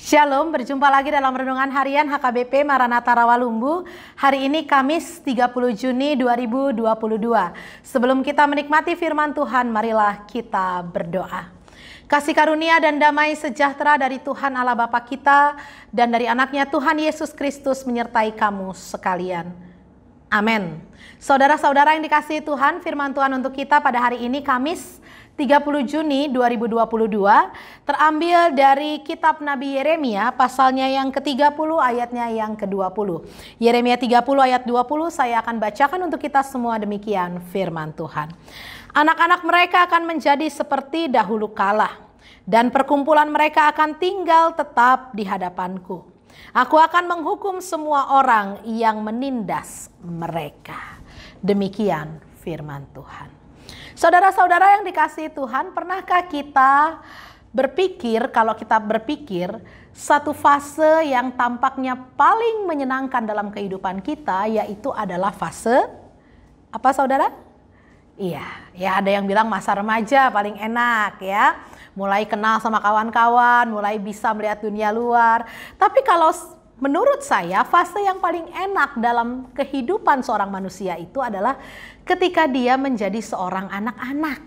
Shalom, berjumpa lagi dalam Renungan Harian HKBP Maranatha Rawalumbu. Hari ini Kamis 30 Juni 2022. Sebelum kita menikmati firman Tuhan, marilah kita berdoa. Kasih karunia dan damai sejahtera dari Tuhan Allah Bapa kita dan dari anaknya Tuhan Yesus Kristus menyertai kamu sekalian. Amin. Saudara-saudara yang dikasihi Tuhan, firman Tuhan untuk kita pada hari ini Kamis 30 Juni 2022 terambil dari kitab Nabi Yeremia pasalnya yang ke-30 ayatnya yang ke-20. Yeremia 30 ayat 20 saya akan bacakan untuk kita semua, demikian firman Tuhan. Anak-anak mereka akan menjadi seperti dahulu kala dan perkumpulan mereka akan tinggal tetap di hadapanku. Aku akan menghukum semua orang yang menindas mereka. Demikian firman Tuhan. Saudara-saudara yang dikasihi Tuhan, pernahkah kita berpikir, kalau kita berpikir satu fase yang tampaknya paling menyenangkan dalam kehidupan kita, yaitu adalah fase apa saudara? Iya, ya ada yang bilang masa remaja paling enak ya. Mulai kenal sama kawan-kawan, mulai bisa melihat dunia luar. Tapi kalau menurut saya fase yang paling enak dalam kehidupan seorang manusia itu adalah ketika dia menjadi seorang anak-anak.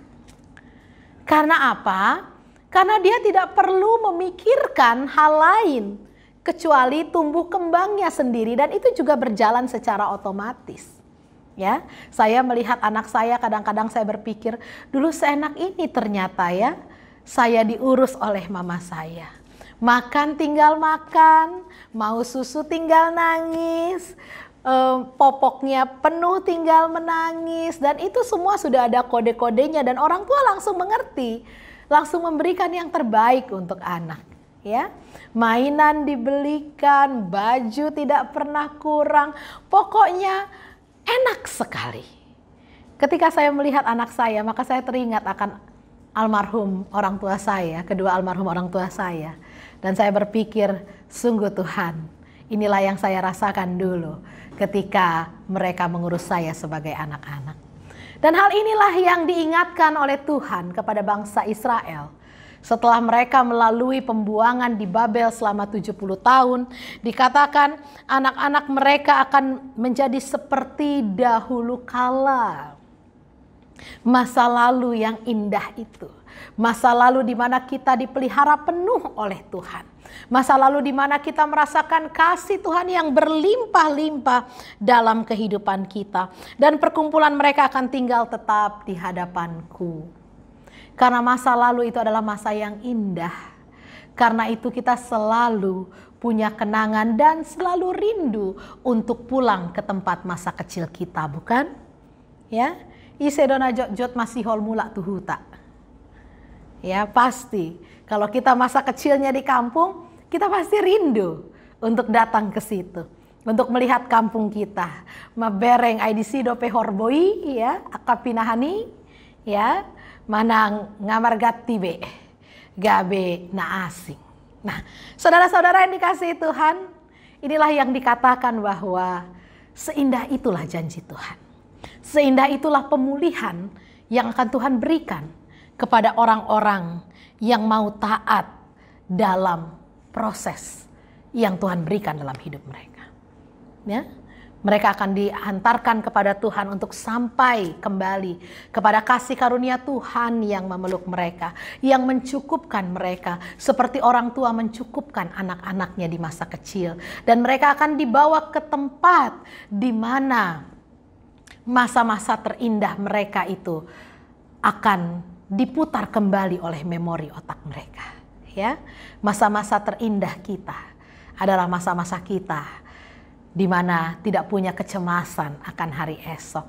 Karena apa? Karena dia tidak perlu memikirkan hal lain kecuali tumbuh kembangnya sendiri, dan itu juga berjalan secara otomatis. Ya, saya melihat anak saya, kadang-kadang saya berpikir, dulu seenak ini ternyata ya, saya diurus oleh mama saya. Makan tinggal makan, mau susu tinggal nangis, popoknya penuh tinggal menangis, dan itu semua sudah ada kode-kodenya dan orang tua langsung mengerti, langsung memberikan yang terbaik untuk anak. Ya, mainan dibelikan, baju tidak pernah kurang, pokoknya enak sekali. Ketika saya melihat anak saya, maka saya teringat akan almarhum orang tua saya, kedua almarhum orang tua saya. Dan saya berpikir, sungguh Tuhan, inilah yang saya rasakan dulu ketika mereka mengurus saya sebagai anak-anak. Dan hal inilah yang diingatkan oleh Tuhan kepada bangsa Israel. Setelah mereka melalui pembuangan di Babel selama 70 tahun, dikatakan anak-anak mereka akan menjadi seperti dahulu kala. Masa lalu yang indah itu. Masa lalu di mana kita dipelihara penuh oleh Tuhan. Masa lalu di mana kita merasakan kasih Tuhan yang berlimpah-limpah dalam kehidupan kita. Dan perkumpulan mereka akan tinggal tetap di hadapanku. Karena masa lalu itu adalah masa yang indah. Karena itu kita selalu punya kenangan dan selalu rindu untuk pulang ke tempat masa kecil kita, bukan? Ya, isedona jot masih hol mula tuhuta. Ya pasti, kalau kita masa kecilnya di kampung, kita pasti rindu untuk datang ke situ, untuk melihat kampung kita. Mabereng IDC dope horboi ya, akapinahani ya, manang ngamargati be, gabe na asing. Nah, saudara-saudara yang dikasihi Tuhan, inilah yang dikatakan bahwa seindah itulah janji Tuhan. Seindah itulah pemulihan yang akan Tuhan berikan kepada orang-orang yang mau taat dalam proses yang Tuhan berikan dalam hidup mereka. Ya, mereka akan dihantarkan kepada Tuhan untuk sampai kembali kepada kasih karunia Tuhan yang memeluk mereka, yang mencukupkan mereka seperti orang tua mencukupkan anak-anaknya di masa kecil. Dan mereka akan dibawa ke tempat di mana masa-masa terindah mereka itu akan diputar kembali oleh memori otak mereka. Ya, masa-masa terindah kita adalah masa-masa kita di mana tidak punya kecemasan akan hari esok.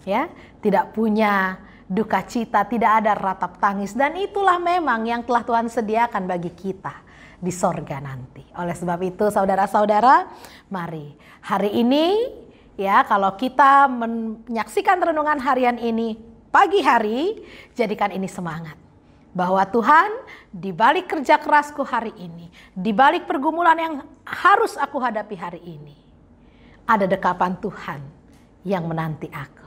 Ya, tidak punya duka cita, tidak ada ratap tangis, dan itulah memang yang telah Tuhan sediakan bagi kita di sorga nanti. Oleh sebab itu, saudara-saudara, mari hari ini ya, kalau kita menyaksikan renungan harian ini pagi hari, jadikan ini semangat. Bahwa Tuhan, di balik kerja kerasku hari ini, di balik pergumulan yang harus aku hadapi hari ini, ada dekapan Tuhan yang menanti aku.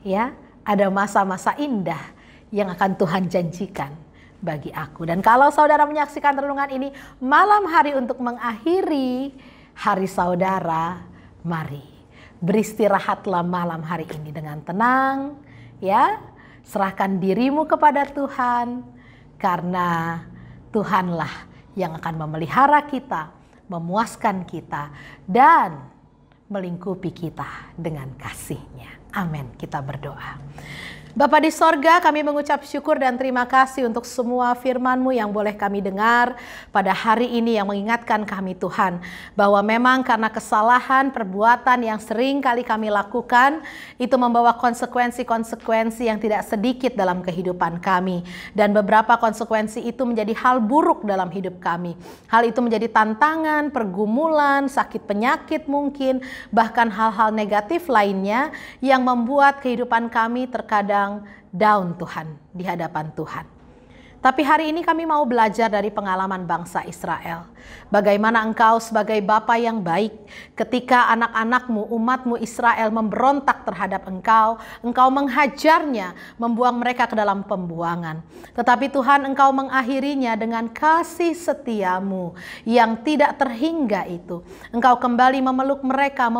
Ya, ada masa-masa indah yang akan Tuhan janjikan bagi aku. Dan kalau saudara menyaksikan renungan ini malam hari untuk mengakhiri hari saudara, mari beristirahatlah malam hari ini dengan tenang, ya. Serahkan dirimu kepada Tuhan, karena Tuhanlah yang akan memelihara kita, memuaskan kita, dan melingkupi kita dengan kasih-Nya. Amin. Kita berdoa. Bapa di sorga, kami mengucap syukur dan terima kasih untuk semua firman-Mu yang boleh kami dengar pada hari ini, yang mengingatkan kami Tuhan, bahwa memang karena kesalahan, perbuatan yang sering kali kami lakukan, itu membawa konsekuensi-konsekuensi yang tidak sedikit dalam kehidupan kami. Dan beberapa konsekuensi itu menjadi hal buruk dalam hidup kami. Hal itu menjadi tantangan, pergumulan, sakit penyakit mungkin, bahkan hal-hal negatif lainnya yang membuat kehidupan kami terkadang down Tuhan, di hadapan Tuhan. Tapi hari ini kami mau belajar dari pengalaman bangsa Israel. Bagaimana Engkau sebagai Bapa yang baik, ketika anak-anak-Mu, umat-Mu Israel memberontak terhadap Engkau, Engkau menghajarnya, membuang mereka ke dalam pembuangan. Tetapi Tuhan, Engkau mengakhirinya dengan kasih setia-Mu yang tidak terhingga itu. Engkau kembali memeluk mereka,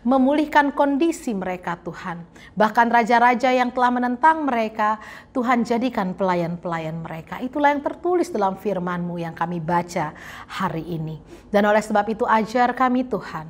memulihkan kondisi mereka Tuhan. Bahkan raja-raja yang telah menentang mereka, Tuhan jadikan pelayan-pelayan mereka. Itulah yang tertulis dalam firman-Mu yang kami baca hari ini. Dan oleh sebab itu ajar kami Tuhan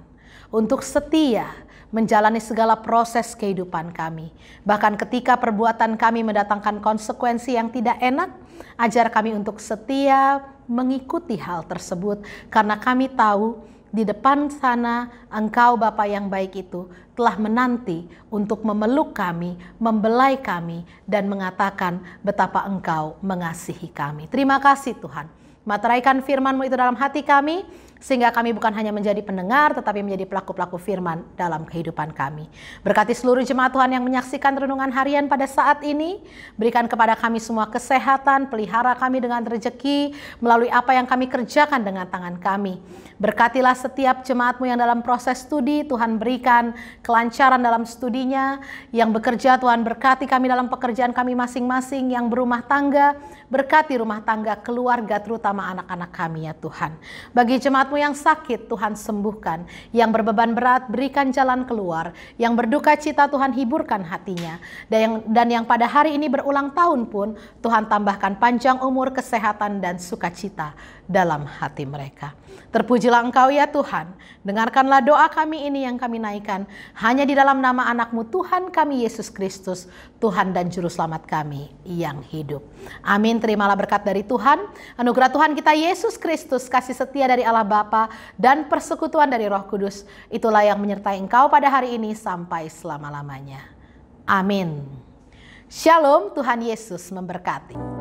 untuk setia menjalani segala proses kehidupan kami. Bahkan ketika perbuatan kami mendatangkan konsekuensi yang tidak enak, ajar kami untuk setia mengikuti hal tersebut. Karena kami tahu di depan sana Engkau Bapa yang baik itu telah menanti untuk memeluk kami, membelai kami, dan mengatakan betapa Engkau mengasihi kami. Terima kasih Tuhan. Materaikan firman-Mu itu dalam hati kami, sehingga kami bukan hanya menjadi pendengar, tetapi menjadi pelaku-pelaku firman dalam kehidupan kami. Berkati seluruh jemaat Tuhan yang menyaksikan renungan harian pada saat ini. Berikan kepada kami semua kesehatan, pelihara kami dengan rezeki melalui apa yang kami kerjakan dengan tangan kami. Berkatilah setiap jemaat-Mu yang dalam proses studi, Tuhan berikan kelancaran dalam studinya. Yang bekerja, Tuhan berkati kami dalam pekerjaan kami masing-masing. Yang berumah tangga, berkati rumah tangga, keluarga, terutama anak-anak kami ya Tuhan. Bagi jemaat-Mu yang sakit, Tuhan sembuhkan. Yang berbeban berat, berikan jalan keluar. Yang berduka cita, Tuhan hiburkan hatinya. Dan yang pada hari ini berulang tahun pun, Tuhan tambahkan panjang umur, kesehatan, dan sukacita dalam hati mereka. Terpujilah Engkau ya Tuhan. Dengarkanlah doa kami ini yang kami naikkan hanya di dalam nama anak-Mu Tuhan kami Yesus Kristus, Tuhan dan Juru Selamat kami yang hidup. Amin. Terimalah berkat dari Tuhan, anugerah Tuhan kita Yesus Kristus, kasih setia dari Allah Bapa, dan persekutuan dari Roh Kudus. Itulah yang menyertai engkau pada hari ini sampai selama-lamanya. Amin. Shalom, Tuhan Yesus memberkati.